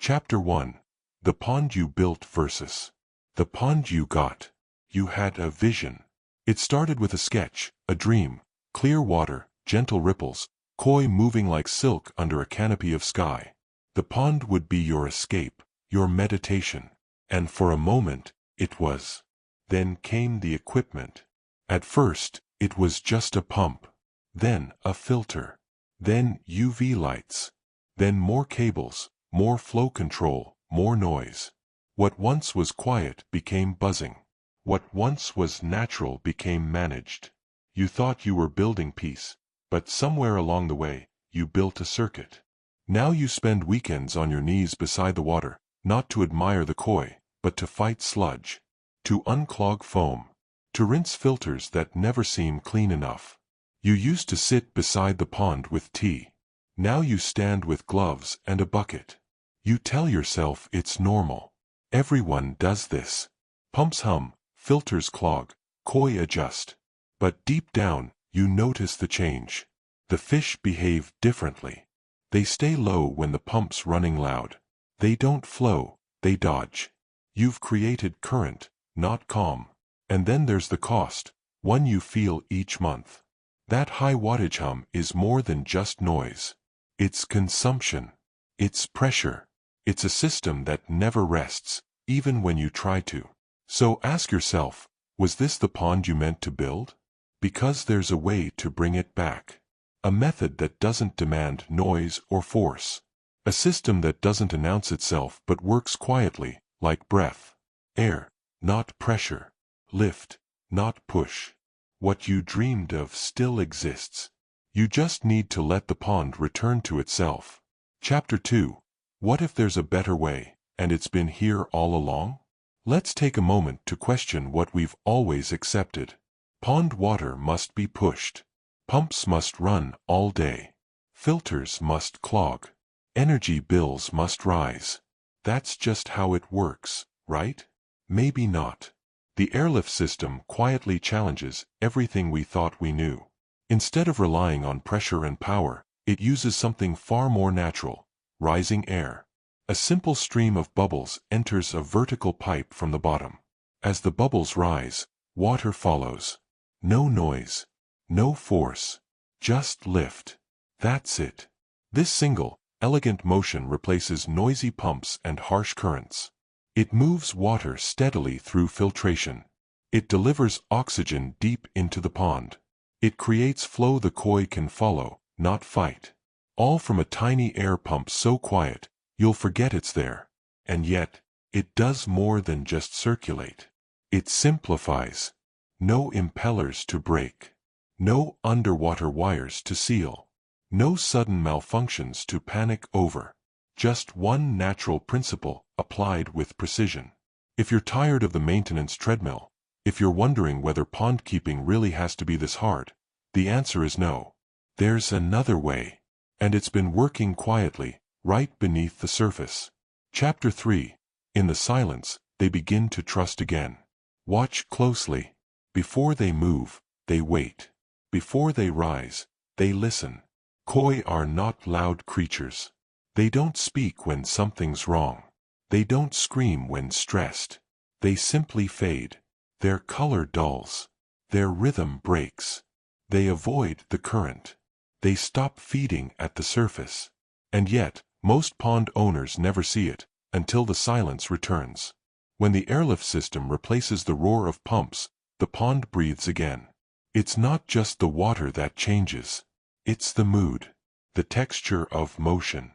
Chapter 1. The Pond You Built versus the Pond You Got. You had a vision. It started with a sketch, a dream, clear water, gentle ripples, koi moving like silk under a canopy of sky. The pond would be your escape, your meditation. And for a moment, it was. Then came the equipment. At first, it was just a pump. Then a filter. Then UV lights. Then more cables, more flow control, more noise. What once was quiet became buzzing. What once was natural became managed. You thought you were building peace, but somewhere along the way, you built a circuit. Now you spend weekends on your knees beside the water, not to admire the koi, but to fight sludge, to unclog foam, to rinse filters that never seem clean enough. You used to sit beside the pond with tea. Now you stand with gloves and a bucket. You tell yourself it's normal. Everyone does this. Pumps hum, filters clog, koi adjust. But deep down, you notice the change. The fish behave differently. They stay low when the pump's running loud. They don't flow, they dodge. You've created current, not calm. And then there's the cost, one you feel each month. That high wattage hum is more than just noise. It's consumption. It's pressure. It's a system that never rests, even when you try to. So ask yourself, was this the pond you meant to build? Because there's a way to bring it back. A method that doesn't demand noise or force. A system that doesn't announce itself but works quietly, like breath. Air, not pressure. Lift, not push. What you dreamed of still exists. You just need to let the pond return to itself. Chapter 2. What if there's a better way, and it's been here all along? Let's take a moment to question what we've always accepted. Pond water must be pushed. Pumps must run all day. Filters must clog. Energy bills must rise. That's just how it works, right? Maybe not. The airlift system quietly challenges everything we thought we knew. Instead of relying on pressure and power, it uses something far more natural, rising air. A simple stream of bubbles enters a vertical pipe from the bottom. As the bubbles rise, water follows. No noise. No force. Just lift. That's it. This single, elegant motion replaces noisy pumps and harsh currents. It moves water steadily through filtration. It delivers oxygen deep into the pond. It creates flow the koi can follow, not fight. All from a tiny air pump so quiet, you'll forget it's there. And yet, it does more than just circulate. It simplifies. No impellers to break. No underwater wires to seal. No sudden malfunctions to panic over. Just one natural principle applied with precision. If you're tired of the maintenance treadmill, if you're wondering whether pond keeping really has to be this hard, the answer is no. There's another way. And it's been working quietly, right beneath the surface. Chapter 3. In the silence, they begin to trust again. Watch closely. Before they move, they wait. Before they rise, they listen. Koi are not loud creatures. They don't speak when something's wrong. They don't scream when stressed. They simply fade. Their color dulls. Their rhythm breaks. They avoid the current. They stop feeding at the surface. And yet, most pond owners never see it, until the silence returns. When the airlift system replaces the roar of pumps, the pond breathes again. It's not just the water that changes. It's the mood. The texture of motion.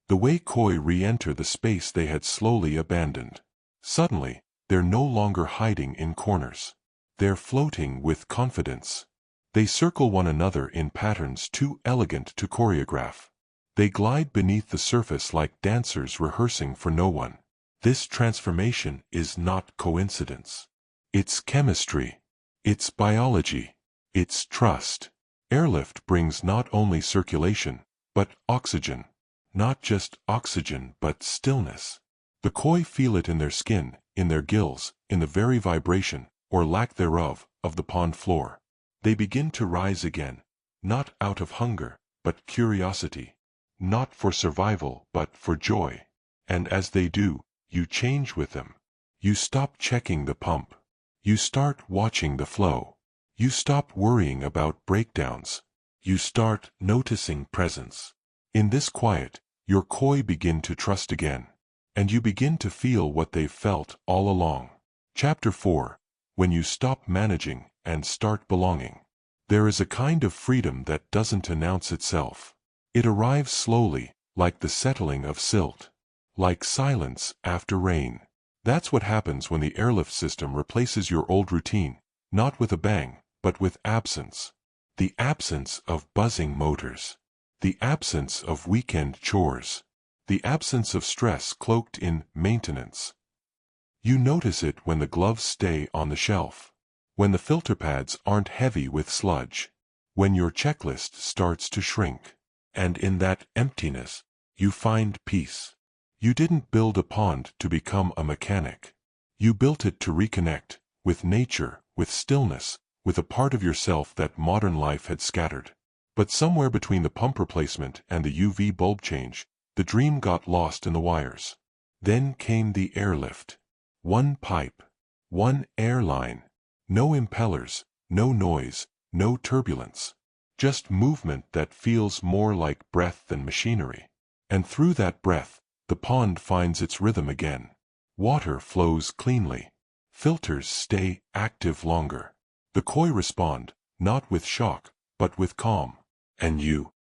The way koi re-enter the space they had slowly abandoned. Suddenly, they're no longer hiding in corners. They're floating with confidence. They circle one another in patterns too elegant to choreograph. They glide beneath the surface like dancers rehearsing for no one. This transformation is not coincidence. It's chemistry. It's biology. It's trust. Airlift brings not only circulation, but oxygen. Not just oxygen, but stillness. The koi feel it in their skin, in their gills, in the very vibration, or lack thereof, of the pond floor. They begin to rise again, not out of hunger, but curiosity. Not for survival, but for joy. And as they do, you change with them. You stop checking the pump. You start watching the flow. You stop worrying about breakdowns. You start noticing presence. In this quiet, your koi begin to trust again. And you begin to feel what they've felt all along. Chapter 4. When you stop managing and start belonging. There is a kind of freedom that doesn't announce itself. It arrives slowly, like the settling of silt. Like silence after rain. That's what happens when the airlift system replaces your old routine, not with a bang, but with absence. The absence of buzzing motors. The absence of weekend chores. The absence of stress cloaked in maintenance. You notice it when the gloves stay on the shelf. When the filter pads aren't heavy with sludge. When your checklist starts to shrink. And in that emptiness, you find peace. You didn't build a pond to become a mechanic. You built it to reconnect, with nature, with stillness, with a part of yourself that modern life had scattered. But somewhere between the pump replacement and the UV bulb change, the dream got lost in the wires. Then came the airlift. One pipe. One airline. No impellers, no noise, no turbulence. Just movement that feels more like breath than machinery. And through that breath, the pond finds its rhythm again. Water flows cleanly. Filters stay active longer. The koi respond, not with shock, but with calm. And you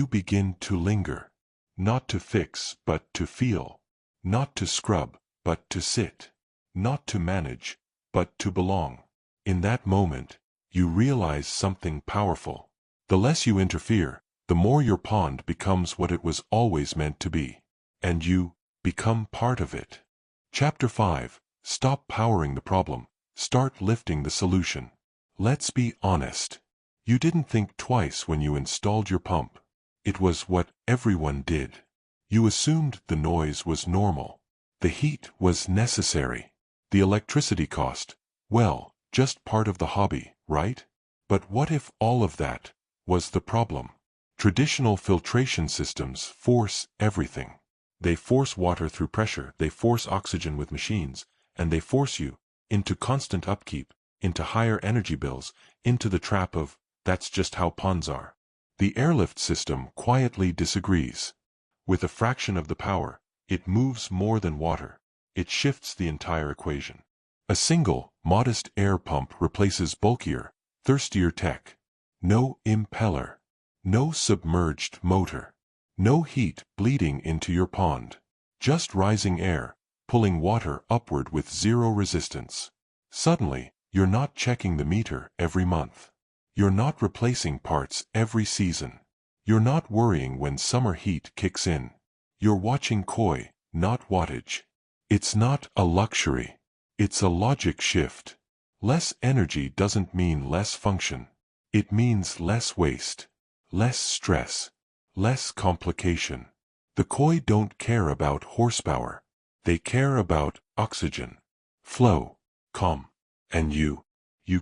begin to linger. Not to fix, but to feel. Not to scrub, but to sit. Not to manage, but to belong. In that moment, you realize something powerful. The less you interfere, the more your pond becomes what it was always meant to be. And you become part of it. Chapter 5. Stop powering the problem. Start lifting the solution. Let's be honest. You didn't think twice when you installed your pump. It was what everyone did. You assumed the noise was normal. The heat was necessary. The electricity cost, well, just part of the hobby, right? But what if all of that was the problem? Traditional filtration systems force everything. They force water through pressure, they force oxygen with machines, and they force you into constant upkeep, into higher energy bills, into the trap of, that's just how ponds are. The airlift system quietly disagrees. With a fraction of the power, it moves more than water. It shifts the entire equation. A single, modest air pump replaces bulkier, thirstier tech. No impeller. No submerged motor. No heat bleeding into your pond. Just rising air, pulling water upward with zero resistance. Suddenly, you're not checking the meter every month. You're not replacing parts every season. You're not worrying when summer heat kicks in. You're watching koi, not wattage. It's not a luxury. It's a logic shift. Less energy doesn't mean less function. It means less waste, less stress, less complication. The koi don't care about horsepower. They care about oxygen, flow, calm. And you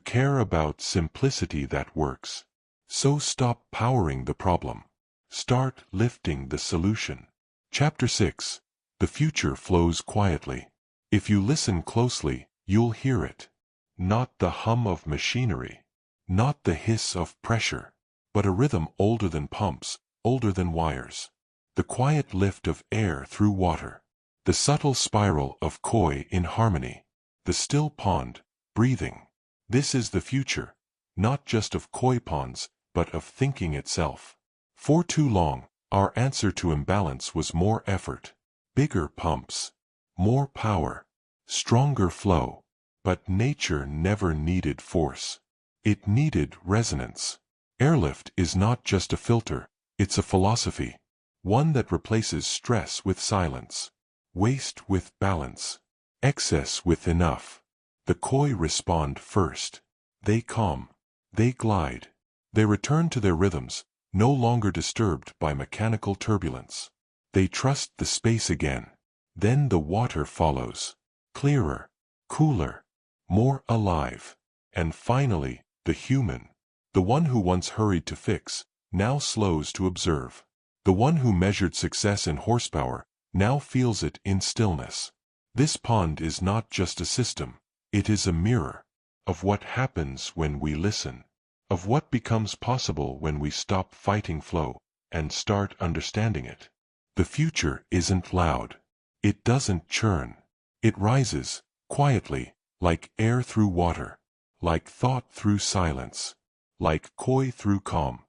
care about simplicity that works. So stop powering the problem. Start lifting the solution. Chapter 6. The future flows quietly. If you listen closely, you'll hear it. Not the hum of machinery. Not the hiss of pressure. But a rhythm older than pumps, older than wires. The quiet lift of air through water. The subtle spiral of koi in harmony. The still pond, breathing. This is the future, not just of koi ponds, but of thinking itself. For too long, our answer to imbalance was more effort. Bigger pumps. More power. Stronger flow. But nature never needed force. It needed resonance. Airlift is not just a filter, it's a philosophy. One that replaces stress with silence. Waste with balance. Excess with enough. The koi respond first. They calm. They glide. They return to their rhythms, no longer disturbed by mechanical turbulence. They trust the space again. Then the water follows. Clearer. Cooler. More alive. And finally, the human. The one who once hurried to fix, now slows to observe. The one who measured success in horsepower, now feels it in stillness. This pond is not just a system, it is a mirror of what happens when we listen, of what becomes possible when we stop fighting flow and start understanding it. The future isn't loud. It doesn't churn. It rises, quietly, like air through water, like thought through silence, like koi through calm.